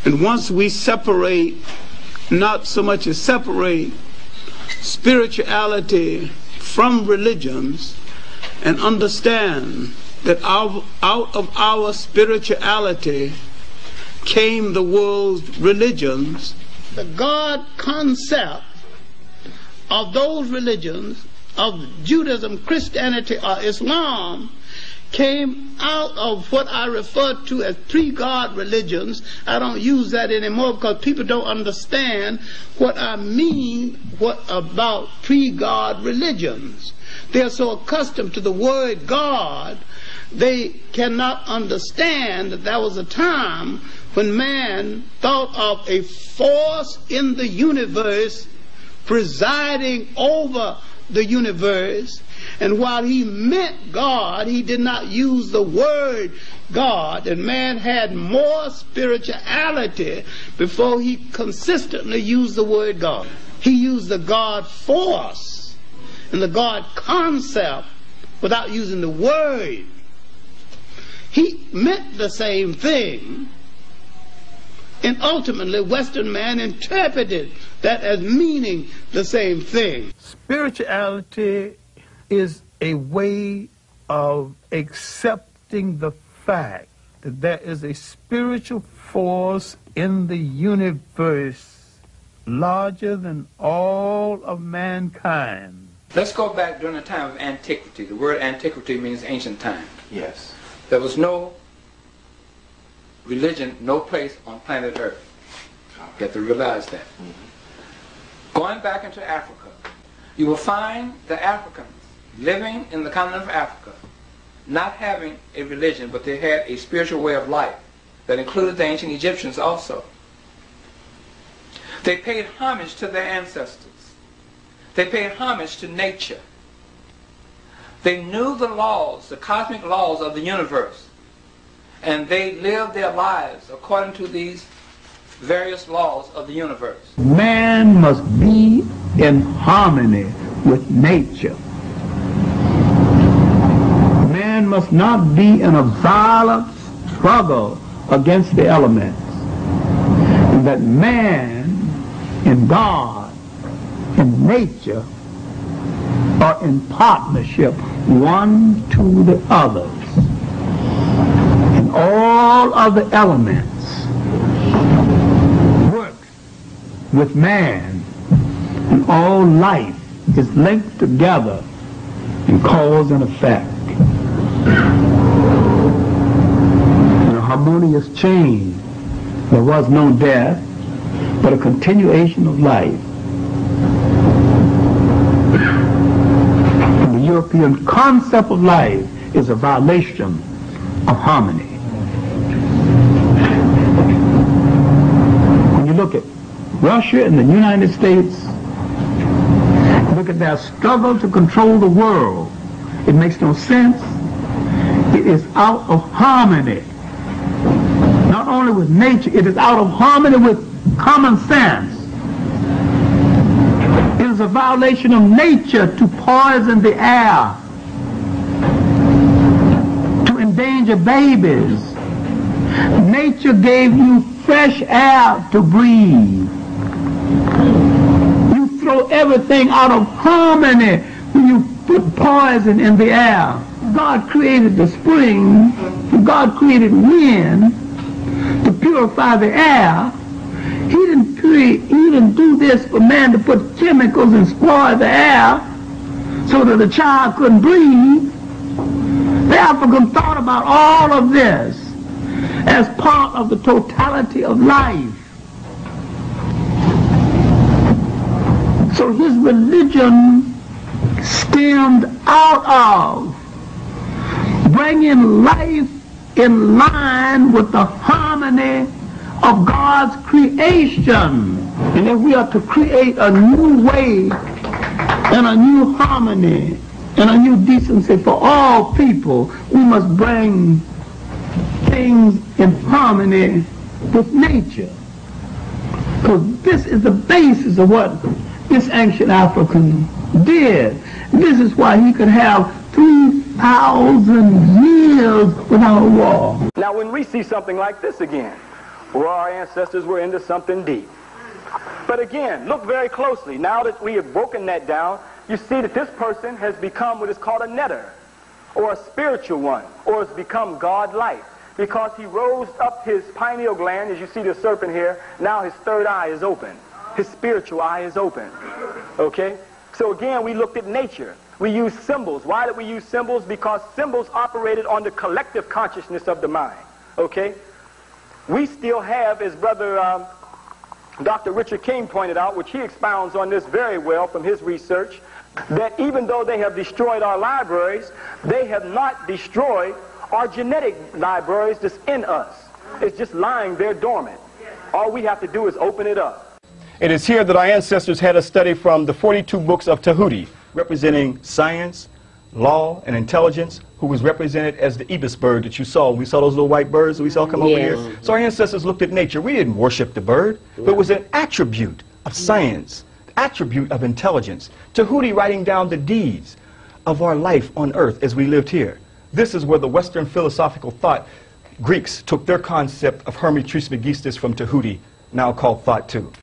And once we separate, not so much as separate spirituality from religions, and understand that out of our spirituality came the world's religions, the God concept of those religions, of Judaism, Christianity, or Islam, came out of what I refer to as pre-God religions. I don't use that anymore because people don't understand what I mean about pre-God religions. They're so accustomed to the word God, they cannot understand that there was a time when man thought of a force in the universe presiding over the universe, and while he meant God, he did not use the word God, and man had more spirituality before he consistently used the word God. He used the God force and the God concept without using the word. He meant the same thing, and ultimately Western man interpreted that as meaning the same thing. Spirituality is a way of accepting the fact that there is a spiritual force in the universe larger than all of mankind. Let's go back during the time of antiquity. The word antiquity means ancient time. Yes. There was no religion, no place on planet Earth. You have to realize that. Going back into Africa, you will find the Africans living in the continent of Africa not having a religion, but they had a spiritual way of life that included the ancient Egyptians also. They paid homage to their ancestors. They paid homage to nature. They knew the laws, the cosmic laws of the universe, and they lived their lives according to these various laws of the universe. Man must be in harmony with nature. Man must not be in a violent struggle against the elements. And that man and God and nature are in partnership one to the others. And all of the elements work with man, and all life is linked together in cause and effect. In a harmonious chain, there was no death, but a continuation of life. And the European concept of life is a violation of harmony. When you look at Russia and the United States, look at their struggle to control the world, it makes no sense. It is out of harmony. Not only with nature, it is out of harmony with common sense. It is a violation of nature to poison the air, to endanger babies. Nature gave you fresh air to breathe. You throw everything out of harmony when you put poison in the air. God created the spring, God created wind to purify the air. He didn't do this for man to put chemicals and spoil the air so that the child couldn't breathe. The African thought about all of this as part of the totality of life. So his religion stemmed out of bringing life in line with the harmony of God's creation. And if we are to create a new way and a new harmony and a new decency for all people, we must bring things in harmony with nature. Because this is the basis of what this ancient African did. This is why he could have 3,000 years without a war. Now when we see something like this again, Well, our ancestors were into something deep. But again, look very closely. Now that we have broken that down, you see that this person has become what is called a netter, or a spiritual one, or has become God-like, because he rose up his pineal gland. As you see the serpent here, now his third eye is open. His spiritual eye is open. Okay? So again, we looked at nature. We used symbols. Why did we use symbols? Because symbols operated on the collective consciousness of the mind. Okay? We still have, as Brother Dr. Richard King pointed out, which he expounds on this very well from his research, that even though they have destroyed our libraries, they have not destroyed our genetic libraries that's in us. It's just lying there dormant. All we have to do is open it up. It is here that our ancestors had us study from the 42 books of Tahuti, representing science, law, and intelligence, who was represented as the ibis bird that you saw. We saw those little white birds that we saw come over here. So our ancestors looked at nature. We didn't worship the bird, but it was an attribute of science, attribute of intelligence. Tahuti writing down the deeds of our life on earth as we lived here. This is where the Western philosophical thought, Greeks took their concept of Hermes Trismegistus from Tahuti, now called thought too.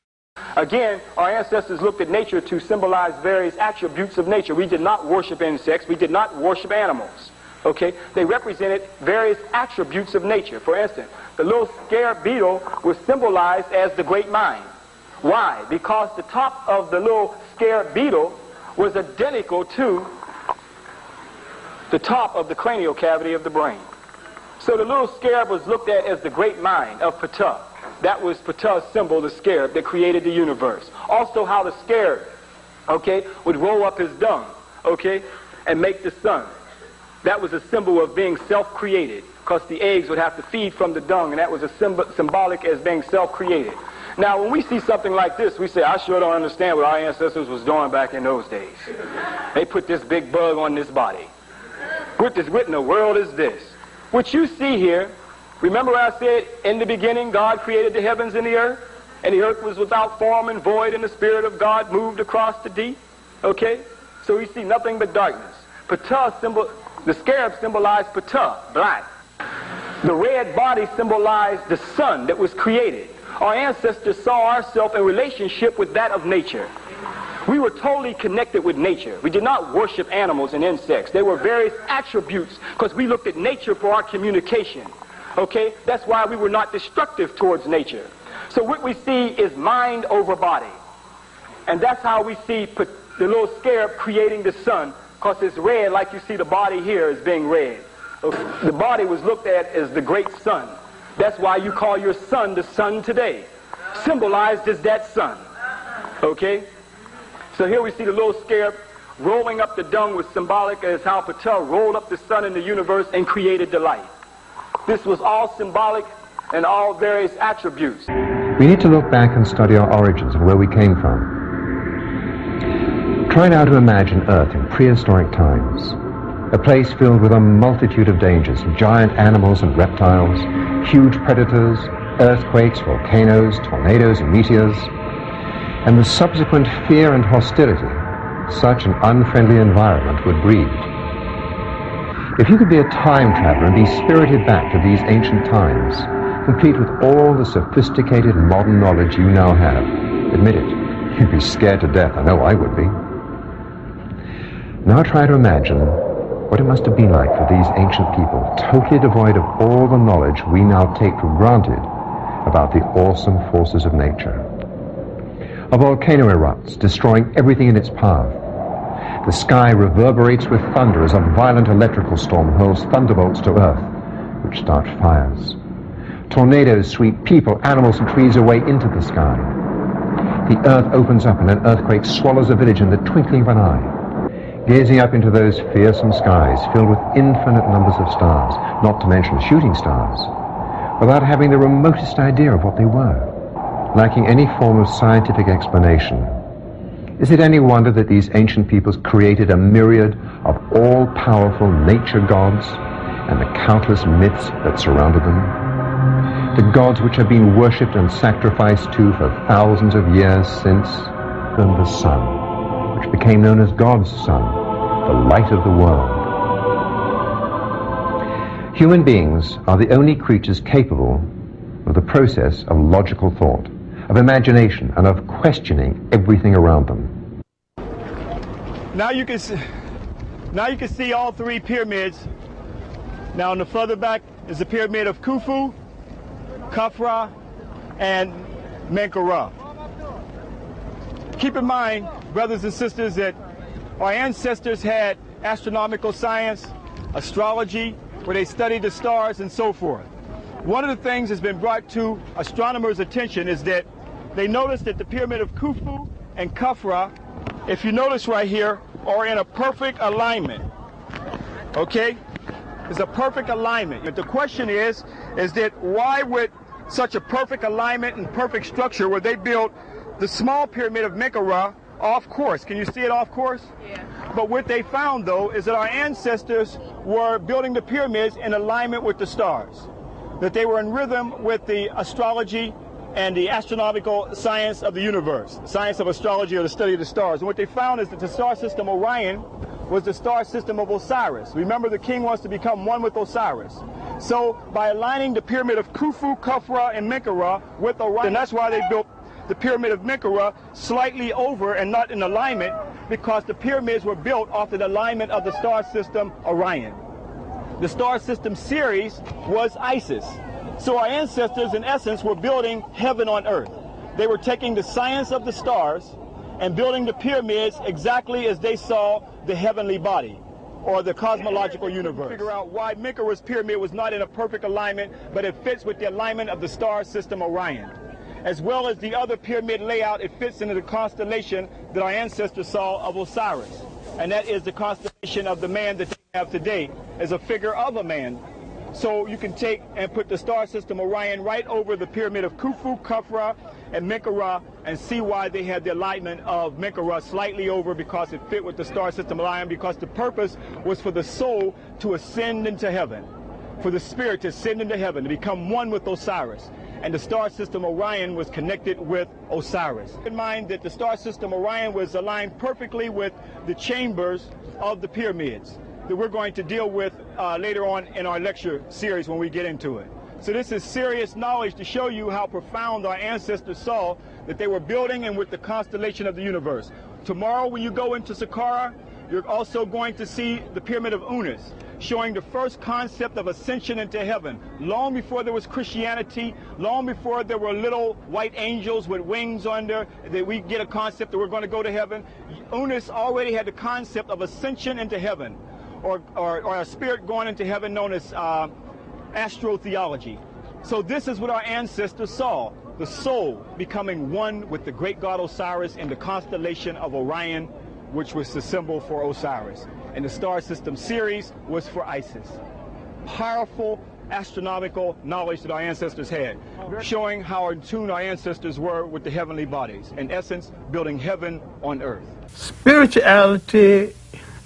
Again, our ancestors looked at nature to symbolize various attributes of nature. We did not worship insects. We did not worship animals. Okay? They represented various attributes of nature. For instance, the little scarab beetle was symbolized as the great mind. Why? Because the top of the little scarab beetle was identical to the top of the cranial cavity of the brain. So the little scarab was looked at as the great mind of Ptah. That was Ptah's symbol, the scarab that created the universe. Also how the scarab, okay, would roll up his dung, okay, and make the sun. That was a symbol of being self-created, because the eggs would have to feed from the dung, and that was a symbolic as being self-created. Now, when we see something like this, we say, I sure don't understand what our ancestors was doing back in those days. They put this big bug on this body. What in the world is this? What you see here, remember I said in the beginning God created the heavens and the earth, and the earth was without form and void, and the Spirit of God moved across the deep? Okay? So we see nothing but darkness. The scarab symbolized Ptah, black. The red body symbolized the sun that was created. Our ancestors saw ourselves in relationship with that of nature. We were totally connected with nature. We did not worship animals and insects. There were various attributes because we looked at nature for our communication. Okay? That's why we were not destructive towards nature. So what we see is mind over body. And that's how we see the little scarab creating the sun, because it's red, like you see the body here is being red. The body was looked at as the great sun. That's why you call your sun the sun today. Symbolized as that sun. Okay? So here we see the little scarab rolling up the dung, was symbolic as how Ptah rolled up the sun in the universe and created the light. This was all symbolic and all various attributes. We need to look back and study our origins and where we came from. Try now to imagine Earth in prehistoric times, a place filled with a multitude of dangers, giant animals and reptiles, huge predators, earthquakes, volcanoes, tornadoes and meteors, and the subsequent fear and hostility such an unfriendly environment would breed. If you could be a time traveler and be spirited back to these ancient times, complete with all the sophisticated modern knowledge you now have, admit it, you'd be scared to death. I know I would be. Now try to imagine what it must have been like for these ancient people, totally devoid of all the knowledge we now take for granted about the awesome forces of nature. A volcano erupts, destroying everything in its path. The sky reverberates with thunder as a violent electrical storm hurls thunderbolts to earth, which start fires. Tornadoes sweep people, animals, and trees away into the sky. The earth opens up and an earthquake swallows a village in the twinkling of an eye. Gazing up into those fearsome skies filled with infinite numbers of stars, not to mention shooting stars, without having the remotest idea of what they were, lacking any form of scientific explanation. Is it any wonder that these ancient peoples created a myriad of all-powerful nature gods and the countless myths that surrounded them? The gods which have been worshipped and sacrificed to for thousands of years since, and the sun, which became known as God's sun, the light of the world. Human beings are the only creatures capable of the process of logical thought, of imagination, and of questioning everything around them. Now you can see all three pyramids. Now in the further back is the pyramid of Khufu, Khafra, and Menkaure. Keep in mind, brothers and sisters, that our ancestors had astronomical science, astrology, where they studied the stars and so forth. One of the things that's been brought to astronomers' attention is that they noticed that the pyramid of Khufu and Khafra, if you notice right here, are in a perfect alignment. Okay? It's a perfect alignment. But the question is that why would such a perfect alignment and perfect structure where they built the small pyramid of Menkaure off course? Can you see it off course? Yeah. But what they found, though, is that our ancestors were building the pyramids in alignment with the stars, that they were in rhythm with the astrology and the astronomical science of the universe, science of astrology, or the study of the stars. And what they found is that the star system Orion was the star system of Osiris. Remember, the king wants to become one with Osiris. So by aligning the pyramid of Khufu, Khafra, and Menkaure with Orion, and that's why they built the pyramid of Menkaure slightly over and not in alignment, because the pyramids were built off the alignment of the star system Orion. The star system Ceres was Isis. So our ancestors, in essence, were building heaven on earth. They were taking the science of the stars and building the pyramids exactly as they saw the heavenly body, or the cosmological universe. Figure out why Menkaure's pyramid was not in a perfect alignment, but it fits with the alignment of the star system Orion. As well as the other pyramid layout, it fits into the constellation that our ancestors saw of Osiris. And that is the constellation of the man that they have today as a figure of a man. So you can take and put the star system Orion right over the pyramid of Khufu, Khafra, and Menkaure, and see why they had the alignment of Menkaure slightly over, because it fit with the star system Orion, because the purpose was for the soul to ascend into heaven, for the spirit to ascend into heaven, to become one with Osiris. And the star system Orion was connected with Osiris. Keep in mind that the star system Orion was aligned perfectly with the chambers of the pyramids that we're going to deal with later on in our lecture series when we get into it. So this is serious knowledge to show you how profound our ancestors saw that they were building and with the constellation of the universe. Tomorrow when you go into Saqqara, you're also going to see the pyramid of Unas, showing the first concept of ascension into heaven. Long before there was Christianity, long before there were little white angels with wings under, that we get a concept that we're going to go to heaven, Unas already had the concept of ascension into heaven, or a spirit going into heaven, known as astrotheology. So this is what our ancestors saw, the soul becoming one with the great god Osiris in the constellation of Orion, which was the symbol for Osiris. And the star system Ceres was for Isis. Powerful astronomical knowledge that our ancestors had, showing how in tune our ancestors were with the heavenly bodies. In essence, building heaven on earth. Spirituality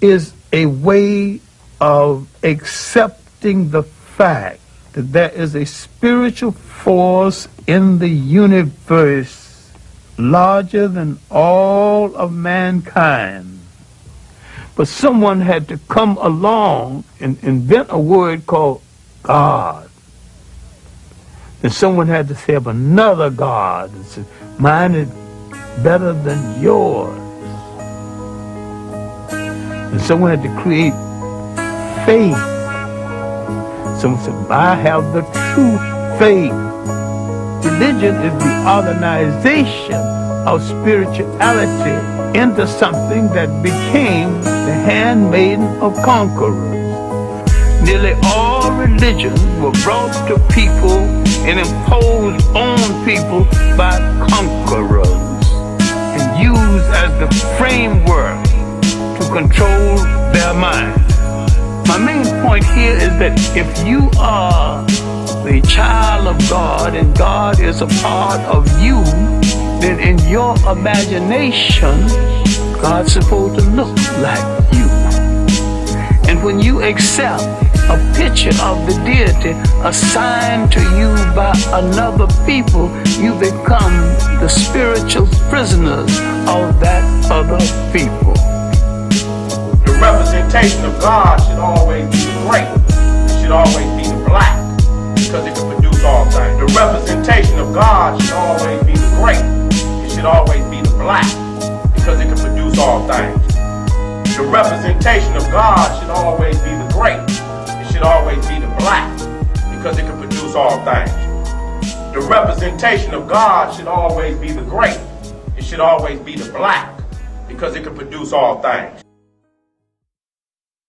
is a way of accepting the fact that there is a spiritual force in the universe larger than all of mankind. But someone had to come along and invent a word called God. And someone had to say of another God and say, mine is better than yours. And someone had to create faith. Someone said, I have the true faith. Religion is the organization of spirituality into something that became the handmaiden of conquerors. Nearly all religions were brought to people and imposed on people by conquerors and used as the framework to control their mind. My main point here is that if you are the child of God and God is a part of you, then in your imagination, God's supposed to look like you. And when you accept a picture of the deity assigned to you by another people, you become the spiritual prisoners of that other people. The representation of God should always be the great. It should always be the black, because it can produce produce all things. The representation of God should always be the great. It should always be the black, because it can produce all things. The representation of God should always be the great. It should always be the black, because it can produce all things. The representation of God should always be the great. It should always be the black, because it can produce all things.